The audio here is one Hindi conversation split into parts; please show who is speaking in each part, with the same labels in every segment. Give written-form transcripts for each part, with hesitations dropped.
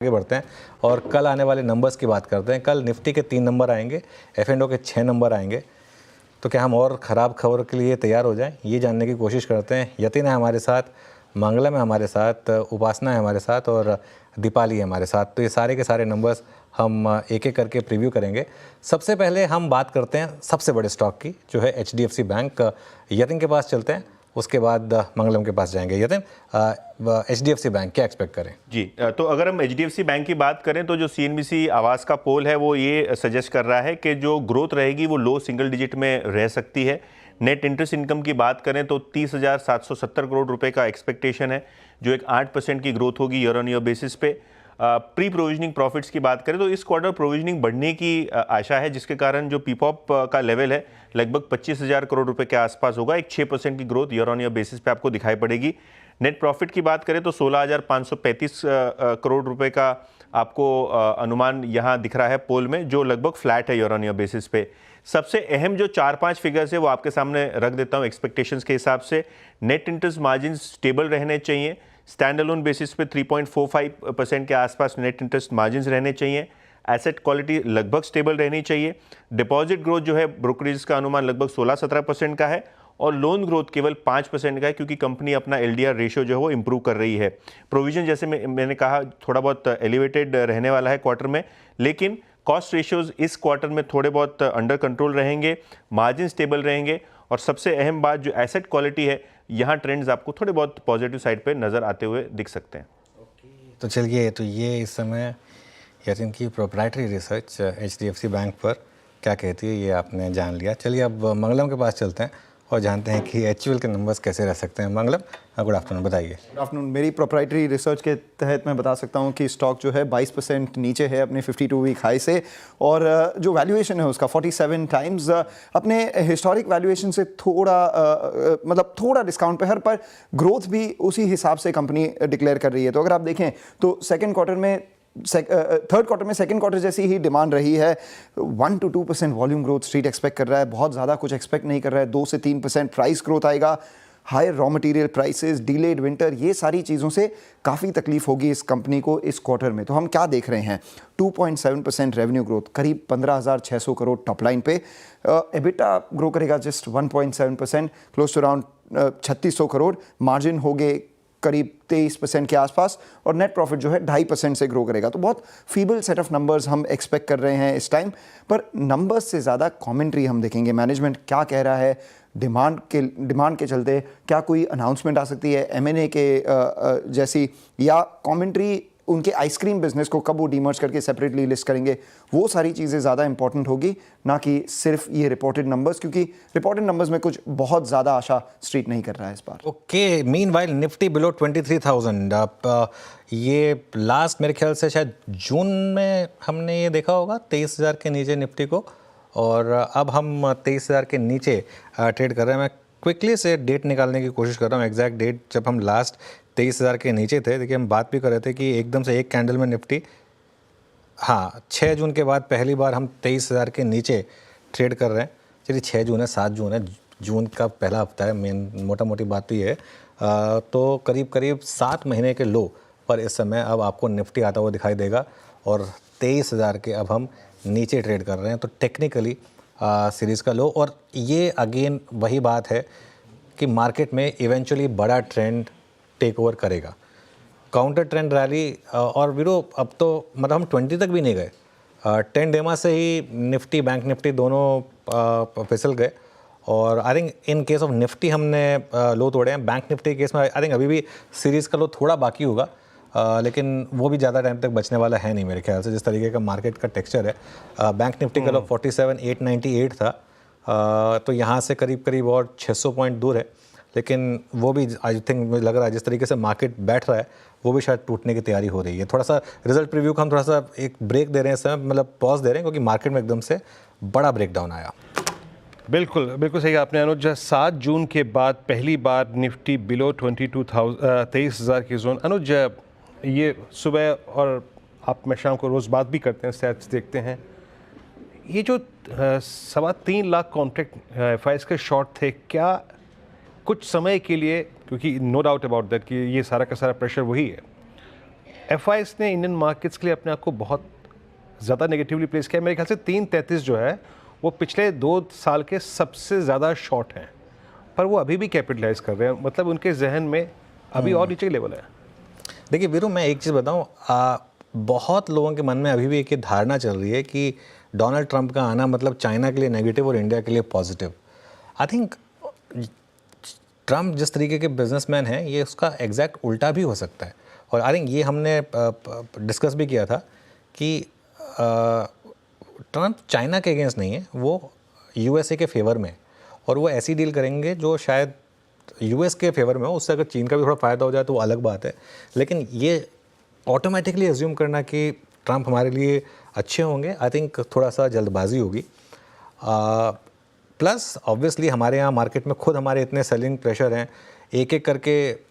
Speaker 1: आगे बढ़ते हैं और कल आने वाले नंबर्स की बात करते हैं। कल निफ्टी के 3 नंबर आएंगे, एफ&ओ के 6 नंबर आएंगे। तो क्या हम और ख़राब खबर के लिए तैयार हो जाएं, ये जानने की कोशिश करते हैं। यतिन है हमारे साथ, मंगलम है हमारे साथ, उपासना है हमारे साथ और दीपाली है हमारे साथ। तो ये सारे के सारे नंबर्स हम एक एक करके प्रीव्यू करेंगे। सबसे पहले हम बात करते हैं सबसे बड़े स्टॉक की, जो है HDFC बैंक। यतिन के पास चलते हैं, उसके बाद मंगलम के पास जाएंगे। यतिन, HDFC बैंक क्या एक्सपेक्ट करें?
Speaker 2: जी, तो अगर हम HDFC बैंक की बात करें तो जो CNBC आवास का पोल है वो ये सजेस्ट कर रहा है कि जो ग्रोथ रहेगी वो लो सिंगल डिजिट में रह सकती है। नेट इंटरेस्ट इनकम की बात करें तो 30,770 करोड़ रुपए का एक्सपेक्टेशन है, जो एक 8% की ग्रोथ होगी ईयर ऑन ईयर बेसिस पे। प्री प्रोविजनिंग प्रॉफिट्स की बात करें तो इस क्वार्टर प्रोविजनिंग बढ़ने की आशा है, जिसके कारण जो पीपॉप का लेवल है लगभग 25,000 करोड़ रुपए के आसपास होगा। एक 6% की growth year on year basis पे आपको दिखाई पड़ेगी। नेट प्रॉफिट की बात करें तो 16,535 करोड़ रुपए का आपको अनुमान यहाँ दिख रहा है पोल में, जो लगभग फ्लैट है ईयर ऑन ईयर बेसिस पे। सबसे अहम जो 4-5 फिगर्स है वो आपके सामने रख देता हूँ एक्सपेक्टेशंस के हिसाब से। नेट इंटरेस्ट मार्जिन स्टेबल रहने चाहिए, स्टैंड अलोन बेसिस पे 3.45% के आसपास नेट इंटरेस्ट मार्जिन रहने चाहिए। एसेट क्वालिटी लगभग स्टेबल रहनी चाहिए। डिपॉजिट ग्रोथ जो है ब्रोकरेज का अनुमान लगभग 16-17% का है और लोन ग्रोथ केवल 5% का है, क्योंकि कंपनी अपना LDR रेशियो जो है वो इंप्रूव कर रही है। प्रोविजन जैसे मैंने कहा थोड़ा बहुत एलिवेटेड रहने वाला है क्वार्टर में, लेकिन कॉस्ट रेशियोज इस क्वार्टर में थोड़े बहुत अंडर कंट्रोल रहेंगे, मार्जिन स्टेबल रहेंगे और सबसे अहम बात जो एसेट क्वालिटी है, यहाँ ट्रेंड्स आपको थोड़े बहुत पॉजिटिव साइड पे नज़र आते हुए दिख सकते हैं।
Speaker 1: तो चलिए, तो ये इस समय यतिन की प्रोप्राइटरी रिसर्च HDFC बैंक पर क्या कहती है ये आपने जान लिया। चलिए अब मंगलम के पास चलते हैं और जानते हैं कि HUL के नंबर्स कैसे रह सकते हैं। मंगलम, गुड आफ्टरनून, बताइए।
Speaker 3: Good afternoon. मेरी प्रोप्राइटरी रिसर्च के तहत मैं बता सकता हूं कि स्टॉक जो है 22% नीचे है अपने 52 वीक हाई से, और जो वैल्यूएशन है उसका 47 टाइम्स अपने हिस्टोरिक वैल्यूएशन से थोड़ा डिस्काउंट पे, पर ग्रोथ भी उसी हिसाब से कंपनी डिक्लेयर कर रही है। तो अगर आप देखें तो थर्ड क्वार्टर में सेकंड क्वार्टर जैसी ही डिमांड रही है। 1 to 2% volume growth street expect कर रहा है, बहुत ज़्यादा कुछ एक्सपेक्ट नहीं कर रहा है। 2 से 3% प्राइस ग्रोथ आएगा। Higher raw material prices, delayed winter, ये सारी चीज़ों से काफ़ी तकलीफ होगी इस कंपनी को इस क्वार्टर में। तो हम क्या देख रहे हैं? 2.7% रेवेन्यू ग्रोथ, करीब 15,600 करोड़ टॉप लाइन पे। एबिटा ग्रो करेगा just 1.7%, close to around 3,600 crore. Margin हो गए करीब 23% के आसपास, और नेट प्रॉफिट जो है 2.5% से ग्रो करेगा। तो बहुत फीबल सेट ऑफ नंबर्स हम एक्सपेक्ट कर रहे हैं इस टाइम, पर नंबर्स से ज़्यादा कमेंट्री हम देखेंगे। मैनेजमेंट क्या कह रहा है डिमांड के चलते, क्या कोई अनाउंसमेंट आ सकती है M&A के जैसी, या कमेंट्री उनके आइसक्रीम बिजनेस को कब वो डीमर्ज करके सेपरेटली लिस्ट करेंगे, वो सारी चीज़ें ज़्यादा इंपॉर्टेंट होगी, ना कि सिर्फ ये रिपोर्टेड नंबर्स, क्योंकि रिपोर्टेड नंबर्स में कुछ बहुत ज़्यादा आशा स्ट्रीट नहीं कर रहा है इस बार।
Speaker 1: Okay, meanwhile Nifty below 23,000। आप ये लास्ट मेरे ख्याल से शायद जून में हमने ये देखा होगा 23,000 के नीचे निफ्टी को, और अब हम 23,000 के नीचे ट्रेड कर रहे हैं। मैं क्विकली से डेट निकालने की कोशिश कर रहा हूँ, एग्जैक्ट डेट जब हम लास्ट 23,000 के नीचे थे। देखिए, हम बात भी कर रहे थे कि एकदम से एक कैंडल में निफ्टी, 6 जून के बाद पहली बार हम 23,000 के नीचे ट्रेड कर रहे हैं। चलिए, 6 जून है, 7 जून है, जून का पहला हफ्ता है, मेन मोटा मोटी बात तो ये है। तो करीब करीब 7 महीने के लो पर इस समय अब आपको निफ्टी आता हुआ दिखाई देगा, और 23,000 के अब हम नीचे ट्रेड कर रहे हैं। तो टेक्निकली सीरीज़ का लो, और ये अगेन वही बात है कि मार्केट में इवेंचुअली बड़ा ट्रेंड टेक ओवर करेगा। काउंटर ट्रेंड रैली, और वीरो अब तो मतलब हम 20 तक भी नहीं गए, 10 डेमा से ही निफ्टी, बैंक निफ्टी दोनों फिसल गए। और I think in case of Nifty हमने लो तोड़े हैं। बैंक निफ्टी के केस में आई थिंक अभी भी सीरीज़ का लो थोड़ा बाकी होगा, लेकिन वो भी ज़्यादा टाइम तक बचने वाला है नहीं मेरे ख्याल से, जिस तरीके का मार्केट का टेक्सचर है। बैंक निफ्टी का लो 47,898 था, तो यहाँ से करीब करीब और 600 पॉइंट दूर है, लेकिन वो भी आई थिंक मुझे लग रहा है जिस तरीके से मार्केट बैठ रहा है वो भी शायद टूटने की तैयारी हो रही है। थोड़ा सा रिजल्ट प्रीव्यू का हम थोड़ा सा एक ब्रेक दे रहे हैं इस समय, मतलब पॉज दे रहे हैं, क्योंकि मार्केट में एकदम से बड़ा ब्रेकडाउन आया।
Speaker 4: बिल्कुल सही आपने अनुज। 7 जून के बाद पहली बार निफ्टी बिलो 23,000 की जोन। अनुज, ये सुबह और आप मैं शाम को रोज़ बात भी करते हैं, स्टैट्स देखते हैं, ये जो 3.25 लाख कॉन्ट्रैक्ट FIs के शॉर्ट थे, क्या कुछ समय के लिए, क्योंकि नो डाउट अबाउट दैट कि ये सारा का सारा प्रेशर वही है, एफआईएस ने इंडियन मार्केट्स के लिए अपने आप को बहुत ज़्यादा नेगेटिवली प्लेस किया। मेरे ख्याल से 333 जो है वो पिछले 2 साल के सबसे ज़्यादा शॉर्ट हैं, पर वो अभी भी कैपिटलाइज कर रहे हैं, मतलब उनके जहन में अभी और नीचे लेवल है।
Speaker 1: देखिए वीरू, मैं एक चीज़ बताऊं, बहुत लोगों के मन में अभी भी एक धारणा चल रही है कि डोनाल्ड ट्रंप का आना मतलब चाइना के लिए नेगेटिव और इंडिया के लिए पॉजिटिव। आई थिंक ट्रंप जिस तरीके के बिजनेसमैन हैं, ये उसका एग्जैक्ट उल्टा भी हो सकता है। और आई थिंक ये हमने डिस्कस भी किया था कि ट्रंप चाइना के अगेंस्ट नहीं है, वो यूएसए के फेवर में, और वो ऐसी डील करेंगे जो शायद यूएस के फेवर में हो। उससे अगर चीन का भी थोड़ा फ़ायदा हो जाए तो वो अलग बात है, लेकिन ये ऑटोमेटिकली एज्यूम करना कि ट्रंप हमारे लिए अच्छे होंगे, आई थिंक थोड़ा सा जल्दबाजी होगी। प्लस ऑब्वियसली हमारे यहाँ मार्केट में खुद हमारे इतने सेलिंग प्रेशर हैं, एक एक करके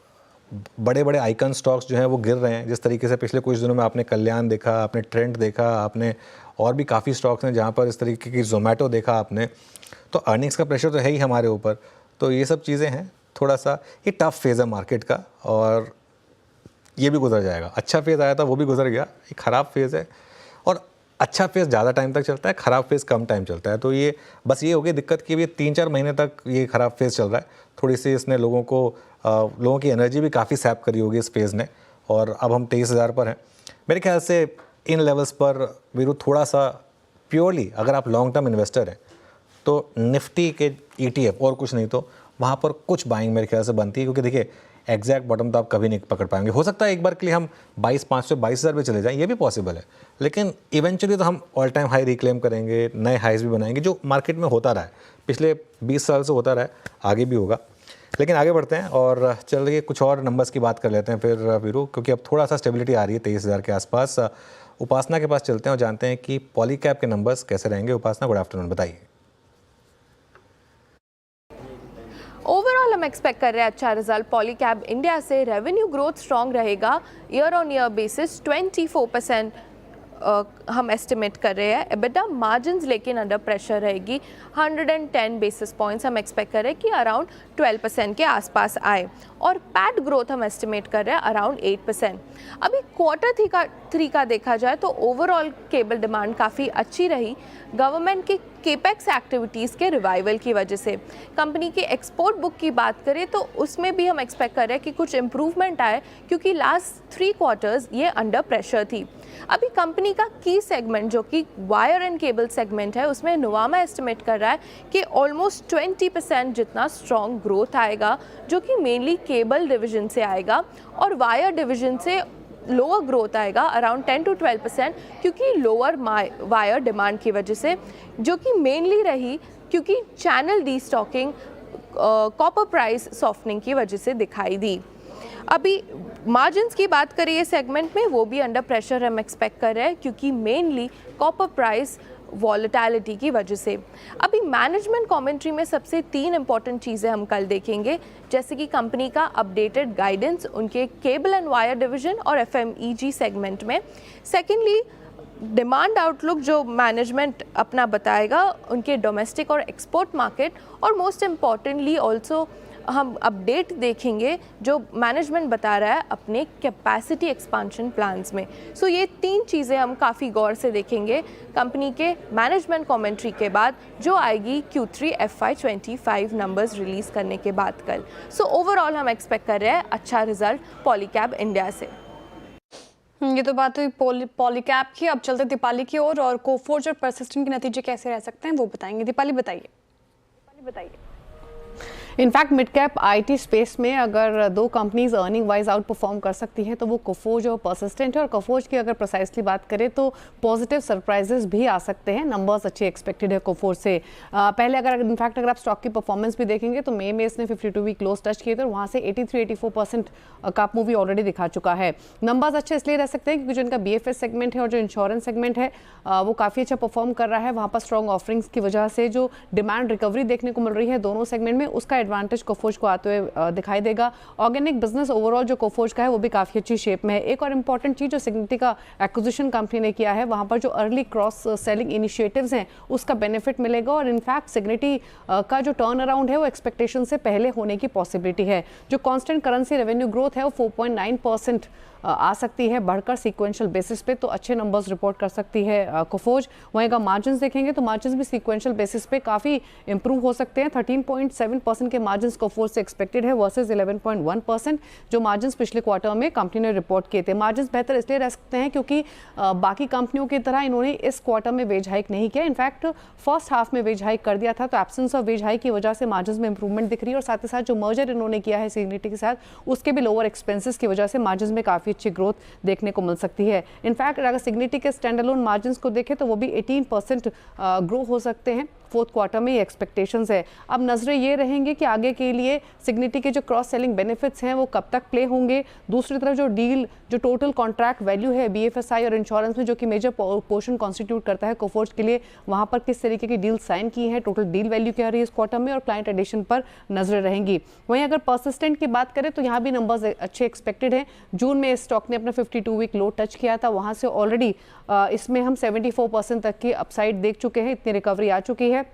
Speaker 1: बड़े बड़े आइकन स्टॉक्स जो हैं वो गिर रहे हैं। जिस तरीके से पिछले कुछ दिनों में आपने कल्याण देखा, आपने ट्रेंड देखा, आपने और भी काफ़ी स्टॉक्स हैं जहाँ पर इस तरीके की जोमेटो देखा आपने, तो अर्निंग्स का प्रेशर तो है ही हमारे ऊपर। तो ये सब चीज़ें हैं, थोड़ा सा ये टफ फेज़ है मार्केट का, और ये भी गुजर जाएगा। अच्छा फेज़ आया था वो भी गुजर गया, ये ख़राब फेज़ है, और अच्छा फेज़ ज़्यादा टाइम तक चलता है, ख़राब फेज़ कम टाइम चलता है। तो ये बस ये हो गई दिक्कत कि ये 3-4 महीने तक ये ख़राब फेज़ चल रहा है। थोड़ी सी इसने लोगों की एनर्जी भी काफ़ी सैप करी होगी इस फेज़ ने, और अब हम 23,000 पर हैं। मेरे ख्याल से इन लेवल्स पर वीरू थोड़ा सा प्योरली अगर आप लॉन्ग टर्म इन्वेस्टर हैं तो निफ्टी के ETF और कुछ नहीं तो वहाँ पर कुछ बाइंग मेरे ख्याल से बनती है, क्योंकि देखिए एग्जैक्ट बॉटम तो आप कभी नहीं पकड़ पाएंगे। हो सकता है एक बार के लिए हम 22,500 22,000 पे चले जाएं, ये भी पॉसिबल है, लेकिन इवेंचुअली तो हम ऑल टाइम हाई रिक्लेम करेंगे, नए हाइज भी बनाएंगे, जो मार्केट में होता रहा है पिछले 20 साल से होता रहा है, आगे भी होगा। लेकिन आगे बढ़ते हैं और चलिए कुछ और नंबर्स की बात कर लेते हैं फिर वीरू, क्योंकि अब थोड़ा सा स्टेबिलिटी आ रही है 23,000 के आसपास। उपासना के पास चलते हैं और जानते हैं कि पॉलीकैब के नंबर्स कैसे रहेंगे। उपासना, गुड आफ्टरनून, बताइए।
Speaker 5: ओवरऑल हम एक्सपेक्ट कर रहे हैं अच्छा रिजल्ट पॉलीकैब इंडिया से। रेवेन्यू ग्रोथ स्ट्रॉन्ग रहेगा, ईयर ऑन ईयर बेसिस 24% हम एस्टिमेट कर रहे हैं। एबिटा मार्जिन्स लेकिन अंडर प्रेशर रहेगी, 110 बेसिस पॉइंट्स हम एक्सपेक्ट कर रहे हैं कि अराउंड 12% के आसपास आए, और पैट ग्रोथ हम एस्टिमेट कर रहे हैं अराउंड 8%। अभी Q3 का देखा जाए तो ओवरऑल केबल डिमांड काफ़ी अच्छी रही, गवर्नमेंट की केपेक्स एक्टिविटीज़ के रिवाइवल की वजह से। कंपनी की एक्सपोर्ट बुक की बात करें तो उसमें भी हम एक्सपेक्ट कर रहे हैं कि कुछ इम्प्रूवमेंट आए, क्योंकि लास्ट 3 क्वार्टर्स ये अंडर प्रेशर थी। अभी कंपनी का की सेगमेंट जो कि वायर एंड केबल सेगमेंट है, उसमें नुवामा एस्टिमेट कर रहा है कि ऑलमोस्ट 20% जितना स्ट्रॉन्ग ग्रोथ आएगा, जो कि मेनली केबल डिवीजन से आएगा, और वायर डिवीजन से लोअर ग्रोथ आएगा अराउंड 10 to 12%, क्योंकि लोअर वायर डिमांड की वजह से, जो कि मेनली रही क्योंकि चैनल डीस्टॉकिंग, कॉपर प्राइस सॉफ्टनिंग की वजह से दिखाई दी। अभी मार्जिन्स की बात करें ये सेगमेंट में, वो भी अंडर प्रेशर हम एक्सपेक्ट कर रहे हैं, क्योंकि मेनली कॉपर प्राइस वॉलेटिलिटी की वजह से। अभी मैनेजमेंट कमेंट्री में सबसे 3 इंपॉर्टेंट चीज़ें हम कल देखेंगे, जैसे कि कंपनी का अपडेटेड गाइडेंस उनके केबल एंड वायर डिवीजन और FMEG सेगमेंट में। सेकेंडली, डिमांड आउटलुक जो मैनेजमेंट अपना बताएगा उनके डोमेस्टिक और एक्सपोर्ट मार्केट, और मोस्ट इम्पॉर्टेंटली ऑल्सो हम अपडेट देखेंगे जो मैनेजमेंट बता रहा है अपने कैपेसिटी एक्सपांशन प्लान्स में। सो ये 3 चीज़ें हम काफ़ी गौर से देखेंगे कंपनी के मैनेजमेंट कमेंट्री के बाद, जो आएगी Q3 FY25 नंबर्स रिलीज़ करने के बाद कल। सो ओवरऑल हम एक्सपेक्ट कर रहे हैं अच्छा रिजल्ट पॉलीकैब इंडिया से।
Speaker 6: ये तो बात हुई पॉलीकैब की। अब चलते दीपाली की ओर, और कोफोर्ज और परसिस्टेंट के नतीजे कैसे रह सकते हैं वो बताएंगे। दीपाली बताइए।
Speaker 7: In fact mid cap IT space में अगर 2 companies earning wise out perform कर सकती हैं तो वो कोफोर्ज और परसिस्टेंट है। और कोफोर्ज की अगर प्रिसाइसली बात करें तो पॉजिटिव सरप्राइजेस भी आ सकते हैं, नंबर्स अच्छे एक्सपेक्टेड है कोफोर्ज से। पहले अगर आप स्टॉक की परफॉर्मेंस भी देखेंगे तो मई में इसने 52 वीक क्लोज टच किए थे, और वहाँ से 83-84% का मूवी ऑलरेडी दिखा चुका है। नंबर्स अच्छे इसलिए रह सकते हैं क्योंकि जो इनका BFS सेगमेंट है और जो इंश्योरेंस सेगमेंट है वो काफ़ी अच्छा परफॉर्म कर रहा है। वहाँ पर स्ट्रॉन्ग ऑफरिंग्स की वजह से जो डिमांड रिकवरी देखने को मिल रही है दोनों सेगमेंट में, उसका एडवांटेज कोफोर्ज को आते हुए दिखाई देगा। ऑर्गेनिक बिजनेस ओवरऑल जो कोफोर्ज का है वो भी काफ़ी अच्छी शेप में है। एक और इंपॉर्टेंट चीज़ जो सिग्निटी का एक्विजिशन कंपनी ने किया है, वहाँ पर जो अर्ली क्रॉस सेलिंग इनिशिएटिव्स हैं उसका बेनिफिट मिलेगा, और इनफैक्ट सिग्निटी का जो टर्न अराउंड है वो एक्सपेक्टेशन से पहले होने की पॉसिबिलिटी है। जो कॉन्स्टेंट करेंसी रेवेन्यू ग्रोथ है वो 4.9% आ सकती है बढ़कर सीक्वेंशियल बेसिस पे, तो अच्छे नंबर्स रिपोर्ट कर सकती है कोफोर्ज। वहीं अगर मार्जिन देखेंगे तो मार्जिन भी सीक्वेंशियल बेसिस पे काफ़ी इंप्रूव हो सकते हैं। 13.7% के मार्जिन कोफोर्ज से एक्सपेक्टेड है वर्सेज 11.1% जो मार्जिन पिछले क्वार्टर में कंपनी ने रिपोर्ट किए थे। मार्जिन बेहतर इसलिए रह सकते हैं क्योंकि बाकी कंपनियों की तरह इन्होंने इस क्वार्टर में वेज हाइक नहीं किया। इनफैक्ट फर्स्ट हाफ में वेज हाइक कर दिया था, तो एब्सेंस ऑफ वेज हाइक की वजह से मार्जिन में इंप्रूवमेंट दिख रही है। और साथ ही साथ जो मर्जर इन्होंने किया है सिग्निटी के साथ, उसके भी लोअर एक्सपेंसेस की वजह से मार्जिन में काफ़ी अच्छी ग्रोथ देखने को मिल सकती है। इनफैक्ट अगर सिग्निटी के स्टैंड अलोन मार्जिन को देखें तो वो भी 18% ग्रो हो सकते हैं फोर्थ क्वार्टर में, ये एक्सपेक्टेशंस है। अब नजरें ये रहेंगी कि आगे के लिए सिग्निटी के जो क्रॉस सेलिंग बेनिफिट्स हैं वो कब तक प्ले होंगे। दूसरी तरफ जो टोटल कॉन्ट्रैक्ट वैल्यू है BFSI और इंश्योरेंस में, जो कि मेजर पोर्शन कॉन्स्टिट्यूट करता है कोफोर्ज के लिए, वहाँ पर किस तरीके की डील साइन की है, टोटल डील वैल्यू क्या रही है इस क्वार्टर में, और क्लाइंट एडिशन पर नजरें रहेंगी। वहीं अगर परसिस्टेंट की बात करें तो यहाँ भी नंबर्स अच्छे एक्सपेक्टेड हैं। जून में इस स्टॉक ने अपना 52 वीक लो टच किया था, वहाँ से ऑलरेडी इसमें हम 74% तक की अपसाइड देख चुके हैं, इतनी रिकवरी आ चुकी है।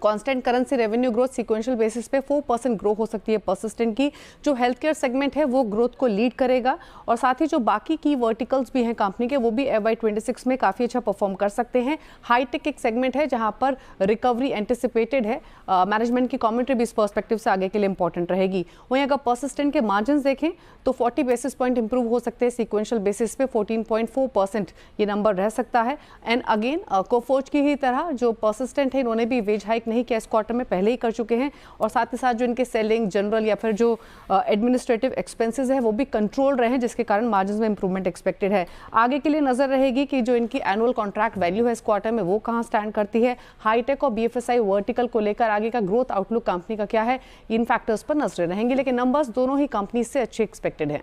Speaker 7: Constant currency revenue growth sequential basis पे 4% ग्रो हो सकती है परसिस्टेंट की। जो हेल्थ केयर सेगमेंट है वो ग्रोथ को लीड करेगा, और साथ ही जो बाकी की वर्टिकल्स भी हैं कंपनी के, वो भी FY26 में काफ़ी अच्छा परफॉर्म कर सकते हैं। हाईटेक एक सेगमेंट है जहां पर रिकवरी एंटिसिपेटेड है। मैनेजमेंट की कमेंट्री भी इस पर्सपेक्टिव से आगे के लिए इंपॉर्टेंट रहेगी। वहीं अगर परसिस्टेंट के मार्जिन देखें तो 40 बेसिस पॉइंट इंप्रूव हो सकते हैं सीक्वेंशियल बेसिस पे, 14.4% ये नंबर रह सकता है। एंड अगेन कोफोर्ज की ही तरह जो परसिस्टेंट है, इन्होंने भी वेज हाइक नहीं किया इस क्वार्टर में, पहले ही कर चुके हैं। और साथ ही साथ जो इनके सेलिंग जनरल या फिर जो एडमिनिस्ट्रेटिव एक्सपेंसेस है वो भी कंट्रोल रहे हैं, जिसके कारण मार्जिन में इंप्रूवमेंट एक्सपेक्टेड है। आगे के लिए नजर रहेगी कि जो इनकी एनुअल कॉन्ट्रैक्ट वैल्यू है इस क्वार्टर में वो कहां स्टैंड करती है। हाईटेक और BFSI वर्टिकल को लेकर आगे का ग्रोथ आउटलुक कंपनी का क्या है, इन फैक्टर्स पर नजरें रहेंगी। लेकिन नंबर्स दोनों ही कंपनी से अच्छे एक्सपेक्टेड है।